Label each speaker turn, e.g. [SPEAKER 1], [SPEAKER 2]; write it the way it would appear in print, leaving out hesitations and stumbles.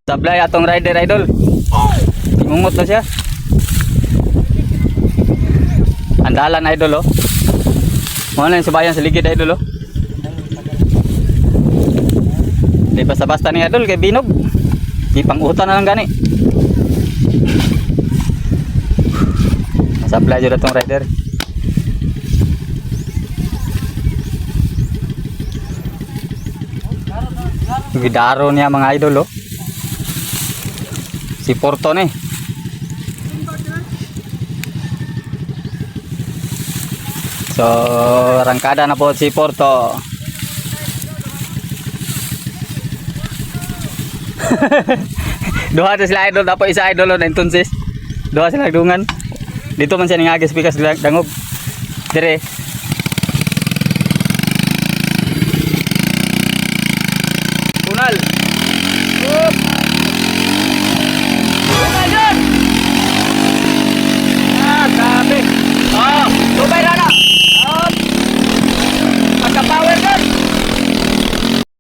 [SPEAKER 1] Sablay atong rider idol. Tingungot na siya. Andalan idol oh. Mo na yung subayan sa ligid idol oh. Di basta-basta ni idol kay binog. Di pang-utan na lang gani. Sablay jud atong rider. Gidaro niya mga idol oh. Si Porto ni. So rangkada na po si Porto. Duha na sila idol, dapat isa idol na entonces. Duha sila dungan. Dito man siya ningagis pikas dangog. Dire. Tunal.